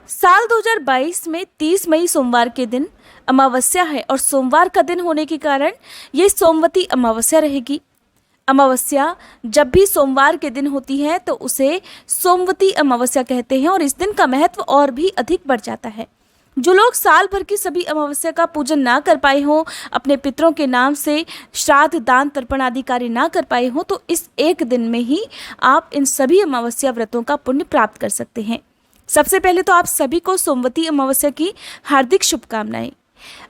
साल 2022 में 30 मई सोमवार के दिन अमावस्या है और सोमवार का दिन होने के कारण ये सोमवती अमावस्या रहेगी। अमावस्या जब भी सोमवार के दिन होती है तो उसे सोमवती अमावस्या कहते हैं और इस दिन का महत्व और भी अधिक बढ़ जाता है। जो लोग साल भर की सभी अमावस्या का पूजन ना कर पाए हों, अपने पितरों के नाम से श्राद्ध दान तर्पण आदि कार्य ना कर पाए हों, तो इस एक दिन में ही आप इन सभी अमावस्या व्रतों का पुण्य प्राप्त कर सकते हैं। सबसे पहले तो आप सभी को सोमवती अमावस्या की हार्दिक शुभकामनाएं।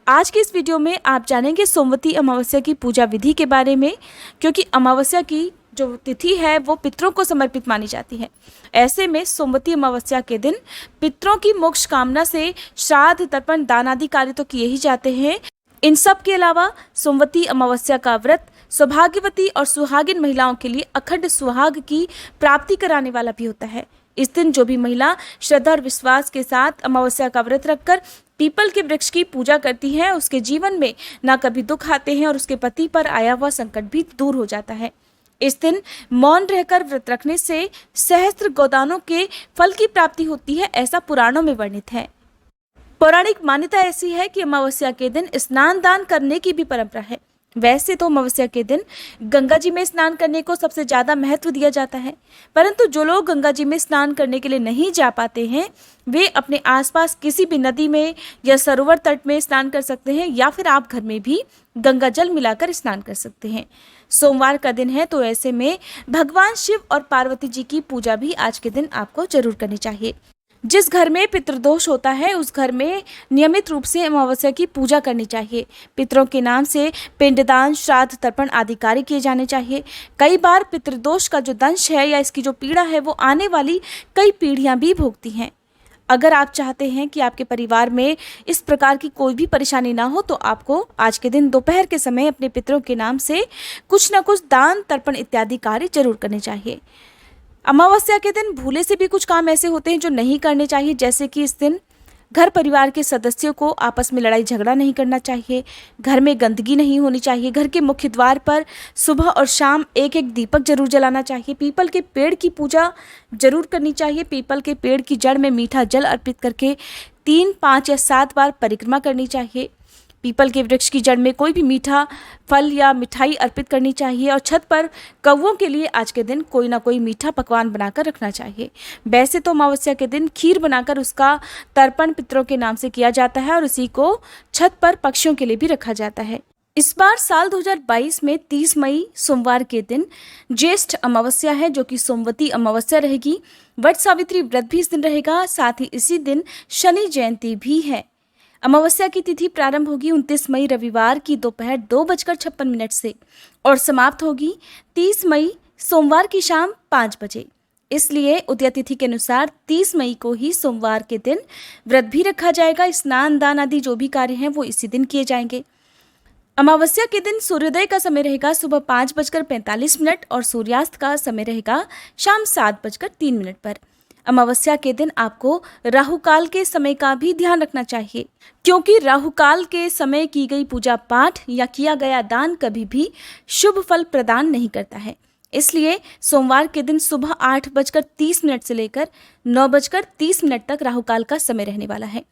आज की इस वीडियो में आप जानेंगे सोमवती अमावस्या की पूजा विधि के बारे में, क्योंकि अमावस्या की जो तिथि है वो पितरों को समर्पित मानी जाती है। ऐसे में सोमवती अमावस्या के दिन पितरों की मोक्ष कामना से श्राद्ध तर्पण दान आदि कार्य तो किए ही जाते हैं। इन सब के अलावा सोमवती अमावस्या का व्रत सौभाग्यवती और सुहागिन महिलाओं के लिए अखंड सुहाग की प्राप्ति कराने वाला भी होता है। इस दिन जो भी महिला श्रद्धा और विश्वास के साथ अमावस्या का व्रत रखकर पीपल के वृक्ष की पूजा करती है, उसके जीवन में ना कभी दुख आते हैं और उसके पति पर आया हुआ संकट भी दूर हो जाता है। इस दिन मौन रहकर व्रत रखने से सहस्त्र गोदानों के फल की प्राप्ति होती है, ऐसा पुराणों में वर्णित है। पौराणिक मान्यता ऐसी है कि अमावस्या के दिन स्नान दान करने की भी परंपरा है। वैसे तो अमावस्या के दिन गंगा जी में स्नान करने को सबसे ज़्यादा महत्व दिया जाता है, परंतु जो लोग गंगा जी में स्नान करने के लिए नहीं जा पाते हैं वे अपने आसपास किसी भी नदी में या सरोवर तट में स्नान कर सकते हैं, या फिर आप घर में भी गंगा जल मिलाकर स्नान कर सकते हैं। सोमवार का दिन है तो ऐसे में भगवान शिव और पार्वती जी की पूजा भी आज के दिन आपको जरूर करनी चाहिए। जिस घर में पितृदोष होता है उस घर में नियमित रूप से अमावस्या की पूजा करनी चाहिए। पितरों के नाम से पिंडदान श्राद्ध तर्पण आदि कार्य किए जाने चाहिए। कई बार पितृदोष का जो दंश है या इसकी जो पीड़ा है वो आने वाली कई पीढ़ियां भी भोगती हैं। अगर आप चाहते हैं कि आपके परिवार में इस प्रकार की कोई भी परेशानी ना हो तो आपको आज के दिन दोपहर के समय अपने पितरों के नाम से कुछ न कुछ दान तर्पण इत्यादि कार्य जरूर करने चाहिए। अमावस्या के दिन भूले से भी कुछ काम ऐसे होते हैं जो नहीं करने चाहिए, जैसे कि इस दिन घर परिवार के सदस्यों को आपस में लड़ाई झगड़ा नहीं करना चाहिए, घर में गंदगी नहीं होनी चाहिए, घर के मुख्य द्वार पर सुबह और शाम एक एक दीपक जरूर जलाना चाहिए, पीपल के पेड़ की पूजा जरूर करनी चाहिए, पीपल के पेड़ की जड़ में मीठा जल अर्पित करके 3, 5 या 7 बार परिक्रमा करनी चाहिए। पीपल के वृक्ष की जड़ में कोई भी मीठा फल या मिठाई अर्पित करनी चाहिए और छत पर कौवों के लिए आज के दिन कोई ना कोई मीठा पकवान बनाकर रखना चाहिए। वैसे तो अमावस्या के दिन खीर बनाकर उसका तर्पण पितरों के नाम से किया जाता है और उसी को छत पर पक्षियों के लिए भी रखा जाता है। इस बार साल 2022 में 30 मई सोमवार के दिन ज्येष्ठ अमावस्या है, जो कि सोमवती अमावस्या रहेगी। वट सावित्री व्रत भी इस दिन रहेगा, साथ ही इसी दिन शनि जयंती भी है। अमावस्या की तिथि प्रारंभ होगी 29 मई रविवार की दोपहर 2:56 से और समाप्त होगी 30 मई सोमवार की शाम 5 बजे। इसलिए उदय तिथि के अनुसार 30 मई को ही सोमवार के दिन व्रत भी रखा जाएगा। स्नान दान आदि जो भी कार्य हैं वो इसी दिन किए जाएंगे। अमावस्या के दिन सूर्योदय का समय रहेगा सुबह 5:45 और सूर्यास्त का समय रहेगा शाम 7:03 पर। अमावस्या के दिन आपको राहुकाल के समय का भी ध्यान रखना चाहिए, क्योंकि राहुकाल के समय की गई पूजा पाठ या किया गया दान कभी भी शुभ फल प्रदान नहीं करता है। इसलिए सोमवार के दिन सुबह 8:30 से लेकर 9:30 तक राहुकाल का समय रहने वाला है।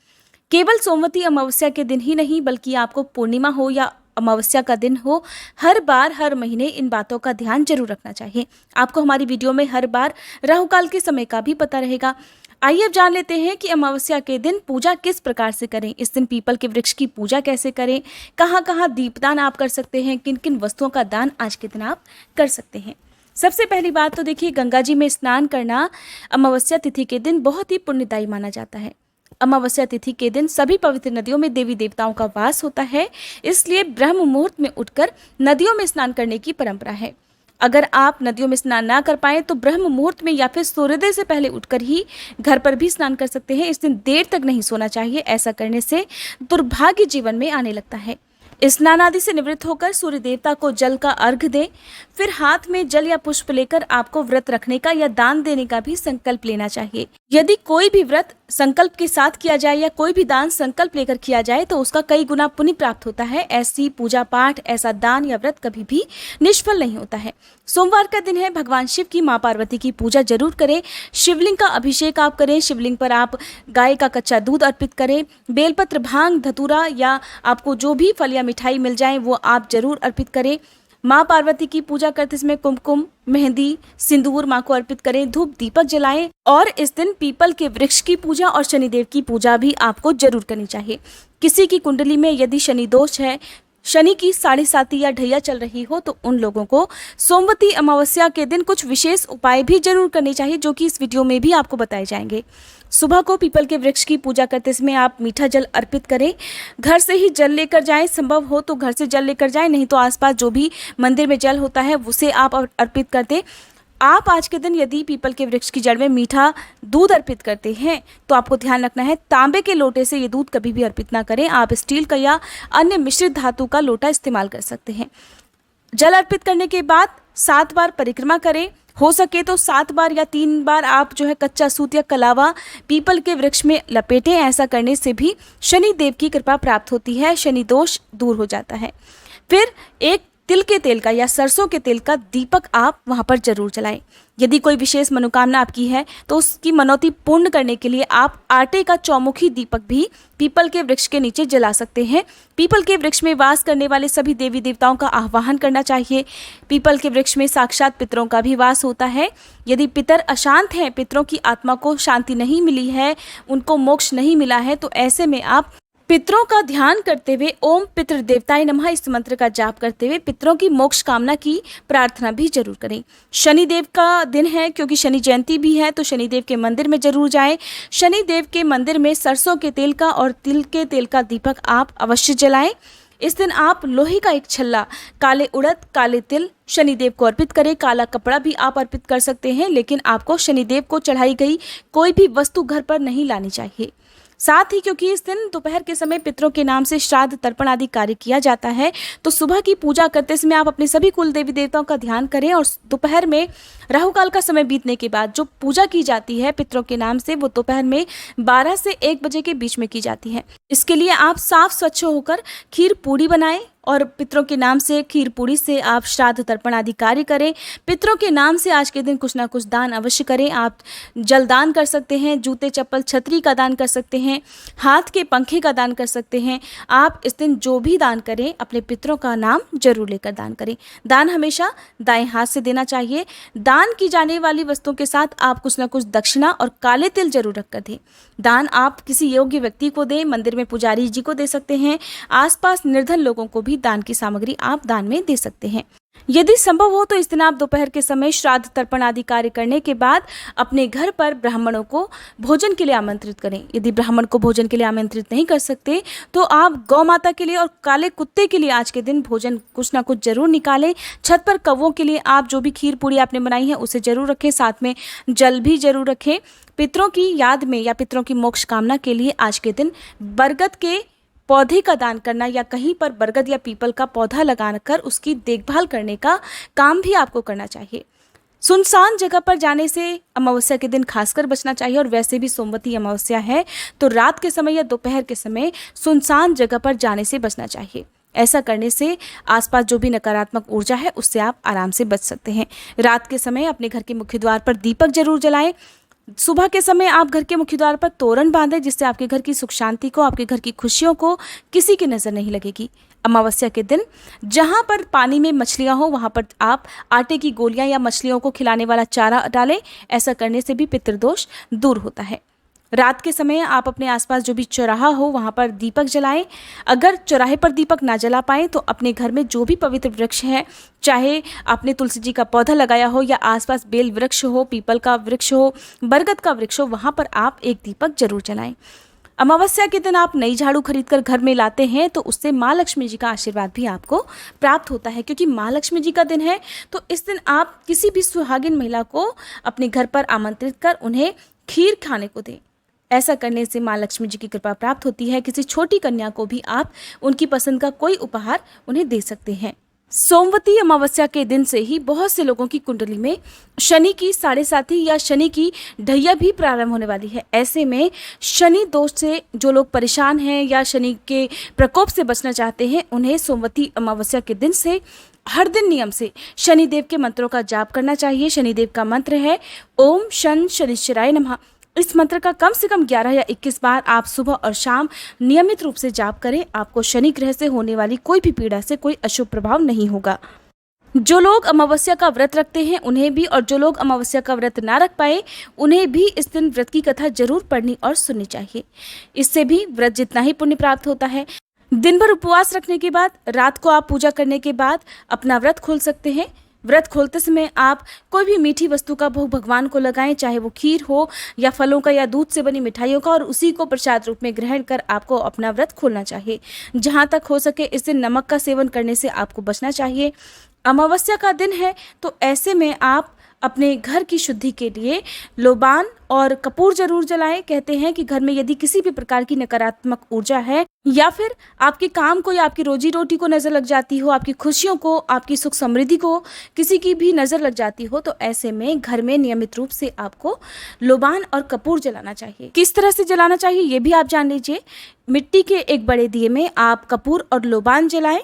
केवल सोमवती अमावस्या के दिन ही नहीं बल्कि आपको पूर्णिमा हो या अमावस्या का दिन हो, हर बार हर महीने इन बातों का ध्यान जरूर रखना चाहिए। आपको हमारी वीडियो में हर बार राहुकाल के समय का भी पता रहेगा। आइए अब जान लेते हैं कि अमावस्या के दिन पूजा किस प्रकार से करें। इस दिन पीपल के वृक्ष की पूजा कैसे करें, कहाँ कहाँ दीपदान आप कर सकते हैं, किन किन वस्तुओं का दान आज के दिन आप कर सकते हैं। सबसे पहली बात तो देखिए, गंगा जी में स्नान करना अमावस्या तिथि के दिन बहुत ही पुण्यदायी माना जाता है। अमावस्या तिथि के दिन सभी पवित्र नदियों में देवी देवताओं का वास होता है, इसलिए ब्रह्म मुहूर्त में उठकर नदियों में स्नान करने की परंपरा है। अगर आप नदियों में स्नान ना कर पाए तो ब्रह्म मुहूर्त में या फिर सूर्योदय से पहले उठकर ही घर पर भी स्नान कर सकते हैं। इस दिन देर तक नहीं सोना चाहिए, ऐसा करने से दुर्भाग्य जीवन में आने लगता है। स्नान आदि से निवृत्त होकर सूर्य देवता को जल का अर्घ्य दें, फिर हाथ में जल या पुष्प लेकर आपको व्रत रखने का या दान देने का भी संकल्प लेना चाहिए। यदि कोई भी व्रत संकल्प के साथ किया जाए या कोई भी दान संकल्प लेकर किया जाए तो उसका कई गुना पुण्य प्राप्त होता है। ऐसी पूजा पाठ, ऐसा दान या व्रत कभी भी निष्फल नहीं होता है। सोमवार का दिन है, भगवान शिव की, माँ पार्वती की पूजा जरूर करें। शिवलिंग का अभिषेक आप करें। शिवलिंग पर आप गाय का कच्चा दूध अर्पित करें। बेलपत्र, भांग, धतूरा या आपको जो भी फल या मिठाई मिल जाए वो आप जरूर अर्पित करें। माँ पार्वती की पूजा करते समय कुमकुम, मेहंदी, सिंदूर माँ को अर्पित करें। धूप दीपक जलाएं और इस दिन पीपल के वृक्ष की पूजा और शनिदेव की पूजा भी आपको जरूर करनी चाहिए। किसी की कुंडली में यदि शनि दोष है, शनि की 7.5 या ढैया चल रही हो तो उन लोगों को सोमवती अमावस्या के दिन कुछ विशेष उपाय भी जरूर करने चाहिए, जो कि इस वीडियो में भी आपको बताए जाएंगे। सुबह को पीपल के वृक्ष की पूजा करते समय आप मीठा जल अर्पित करें। घर से ही जल लेकर जाएं, संभव हो तो घर से जल लेकर जाएं, नहीं तो आसपास जो भी मंदिर में जल होता है उसे आप अर्पित कर दें। आप आज के दिन यदि पीपल के वृक्ष की जड़ में मीठा दूध अर्पित करते हैं तो आपको ध्यान रखना है, तांबे के लोटे से ये दूध कभी भी अर्पित ना करें। आप स्टील का या अन्य मिश्रित धातु का लोटा इस्तेमाल कर सकते हैं। जल अर्पित करने के बाद 7 बार परिक्रमा करें। हो सके तो 7 बार या 3 बार आप जो है कच्चा सूत या कलावा पीपल के वृक्ष में लपेटें। ऐसा करने से भी शनि देव की कृपा प्राप्त होती है, शनि दोष दूर हो जाता है। फिर एक तिल के तेल का या सरसों के तेल का दीपक आप वहां पर जरूर जलाएं। यदि कोई विशेष मनोकामना आपकी है तो उसकी मनौती पूर्ण करने के लिए आप आटे का चौमुखी दीपक भी पीपल के वृक्ष के नीचे जला सकते हैं। पीपल के वृक्ष में वास करने वाले सभी देवी देवताओं का आह्वान करना चाहिए। पीपल के वृक्ष में साक्षात पितरों का भी वास होता है। यदि पितर अशांत हैं, पितरों की आत्मा को शांति नहीं मिली है, उनको मोक्ष नहीं मिला है, तो ऐसे में आप पितरों का ध्यान करते हुए ओम पितृ देवताय नमः इस मंत्र का जाप करते हुए पितरों की मोक्ष कामना की प्रार्थना भी जरूर करें। शनिदेव का दिन है, क्योंकि शनि जयंती भी है, तो शनिदेव के मंदिर में जरूर जाएं। शनिदेव के मंदिर में सरसों के तेल का और तिल के तेल का दीपक आप अवश्य जलाएं। इस दिन आप लोहे का एक छल्ला, काले उड़द, काले तिल शनिदेव को अर्पित करें। काला कपड़ा भी आप अर्पित कर सकते हैं, लेकिन आपको शनिदेव को चढ़ाई गई कोई भी वस्तु घर पर नहीं लानी चाहिए। साथ ही क्योंकि इस दिन दोपहर के समय पितरों के नाम से श्राद्ध, तर्पण आदि कार्य किया जाता है, तो सुबह की पूजा करते समय आप अपने सभी कुल देवी देवताओं का ध्यान करें और दोपहर में राहुकाल का समय बीतने के बाद जो पूजा की जाती है पितरों के नाम से वो दोपहर में 12 से 1 बजे के बीच में की जाती है। इसके लिए आप साफ स्वच्छ होकर खीर पूड़ी बनाएं और पितरों के नाम से खीर पूड़ी से आप श्राद्ध, तर्पण आदि कार्य करें। पितरों के नाम से आज के दिन कुछ ना कुछ दान अवश्य करें। आप जल दान कर सकते हैं, जूते, चप्पल, छतरी का दान कर सकते हैं, हाथ के पंखे का दान कर सकते हैं। आप इस दिन जो भी दान करें अपने पितरों का नाम जरूर लेकर दान करें। दान हमेशा दाएं हाथ से देना चाहिए। दान की जाने वाली वस्तुओं के साथ आप कुछ ना कुछ दक्षिणा और काले तिल जरूर रख कर दें। दान आप किसी योग्य व्यक्ति को दें, मंदिर में पुजारी जी को दे सकते हैं। आसपास निर्धन लोगों को भी दान की सामग्री आप दान में दे सकते हैं। यदि संभव हो तो इस दिन आप दोपहर के समय श्राद्ध, तर्पण आदि कार्य करने के बाद अपने घर पर ब्राह्मणों को भोजन के लिए आमंत्रित करें। यदि ब्राह्मण को भोजन के लिए आमंत्रित नहीं कर सकते तो आप गौ माता के लिए और काले कुत्ते के लिए आज के दिन भोजन कुछ ना कुछ जरूर निकालें। छत पर कौवों के लिए आप जो भी खीर पूड़ी आपने बनाई है उसे जरूर रखें, साथ में जल भी जरूर रखें। पितरों की याद में या पितरों की मोक्ष कामना के लिए आज के दिन बरगद के पौधे का दान करना या कहीं पर बरगद या पीपल का पौधा लगाकर उसकी देखभाल करने का काम भी आपको करना चाहिए। सुनसान जगह पर जाने से अमावस्या के दिन खासकर बचना चाहिए और वैसे भी सोमवती अमावस्या है तो रात के समय या दोपहर के समय सुनसान जगह पर जाने से बचना चाहिए। ऐसा करने से आसपास जो भी नकारात्मक ऊर्जा है उससे आप आराम से बच सकते हैं। रात के समय अपने घर के मुख्य द्वार पर दीपक जरूर जलाएं। सुबह के समय आप घर के मुख्य द्वार पर तोरण बांधें, जिससे आपके घर की सुख शांति को, आपके घर की खुशियों को किसी की नज़र नहीं लगेगी। अमावस्या के दिन जहाँ पर पानी में मछलियाँ हो वहाँ पर आप आटे की गोलियाँ या मछलियों को खिलाने वाला चारा डालें। ऐसा करने से भी पितृदोष दूर होता है। रात के समय आप अपने आसपास जो भी चौराहा हो वहाँ पर दीपक जलाएं। अगर चौराहे पर दीपक ना जला पाएँ तो अपने घर में जो भी पवित्र वृक्ष है, चाहे आपने तुलसी जी का पौधा लगाया हो या आसपास बेल वृक्ष हो, पीपल का वृक्ष हो, बरगद का वृक्ष हो, वहाँ पर आप एक दीपक जरूर जलाएं। अमावस्या के दिन आप नई झाड़ू खरीदकर घर में लाते हैं तो उससे माँ लक्ष्मी जी का आशीर्वाद भी आपको प्राप्त होता है। क्योंकि माँ लक्ष्मी जी का दिन है तो इस दिन आप किसी भी सुहागिन महिला को अपने घर पर आमंत्रित कर उन्हें खीर खाने को दें। ऐसा करने से माँ लक्ष्मी जी की कृपा प्राप्त होती है। किसी छोटी कन्या को भी आप उनकी पसंद का कोई उपहार उन्हें दे सकते हैं। सोमवती अमावस्या के दिन से ही बहुत से लोगों की कुंडली में शनि की 7.5 या शनि की ढैया भी प्रारंभ होने वाली है। ऐसे में शनि दोष से जो लोग परेशान हैं या शनि के प्रकोप से बचना चाहते हैं, उन्हें सोमवती अमावस्या के दिन से हर दिन नियम से शनिदेव के मंत्रों का जाप करना चाहिए। शनिदेव का मंत्र है ओम शन शनिश्चराय नमः। इस मंत्र का कम से कम 11 या 21 बार आप सुबह और शाम नियमित रूप से जाप करें। आपको शनि ग्रह से होने वाली कोई भी पीड़ा से कोई अशुभ प्रभाव नहीं होगा। जो लोग अमावस्या का व्रत रखते हैं उन्हें भी, और जो लोग अमावस्या का व्रत ना रख पाए उन्हें भी इस दिन व्रत की कथा जरूर पढ़नी और सुननी चाहिए। इससे भी व्रत जितना ही पुण्य प्राप्त होता है। दिन भर उपवास रखने के बाद रात को आप पूजा करने के बाद अपना व्रत खोल सकते हैं। व्रत खोलते समय आप कोई भी मीठी वस्तु का भोग भगवान को लगाएं, चाहे वो खीर हो या फलों का या दूध से बनी मिठाइयों का, और उसी को प्रसाद रूप में ग्रहण कर आपको अपना व्रत खोलना चाहिए। जहाँ तक हो सके इस दिन नमक का सेवन करने से आपको बचना चाहिए। अमावस्या का दिन है तो ऐसे में आप अपने घर की शुद्धि के लिए लोबान और कपूर जरूर जलाएं। कहते हैं कि घर में यदि किसी भी प्रकार की नकारात्मक ऊर्जा है या फिर आपके काम को या आपकी रोजी रोटी को नजर लग जाती हो, आपकी खुशियों को, आपकी सुख समृद्धि को किसी की भी नजर लग जाती हो, तो ऐसे में घर में नियमित रूप से आपको लोबान और कपूर जलाना चाहिए। किस तरह से जलाना चाहिए ये भी आप जान लीजिए। मिट्टी के एक बड़े दिए में आप कपूर और लोबान जलाएं।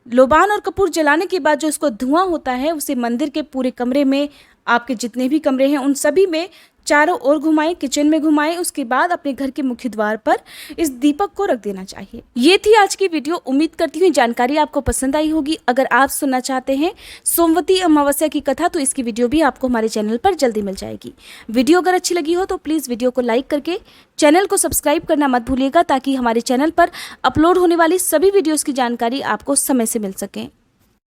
लोबान और कपूर जलाने के बाद जो इसको धुआं होता है उसे मंदिर के पूरे कमरे में, आपके जितने भी कमरे हैं उन सभी में चारों ओर घुमाएं, किचन में घुमाएं। उसके बाद अपने घर के मुख्य द्वार पर इस दीपक को रख देना चाहिए। ये थी आज की वीडियो। उम्मीद करती हूँ जानकारी आपको पसंद आई होगी। अगर आप सुनना चाहते हैं सोमवती अमावस्या की कथा तो इसकी वीडियो भी आपको हमारे चैनल पर जल्दी मिल जाएगी। वीडियो अगर अच्छी लगी हो तो प्लीज़ वीडियो को लाइक करके चैनल को सब्सक्राइब करना मत भूलिएगा, ताकि हमारे चैनल पर अपलोड होने वाली सभी वीडियोज़ की जानकारी आपको समय से मिल सके।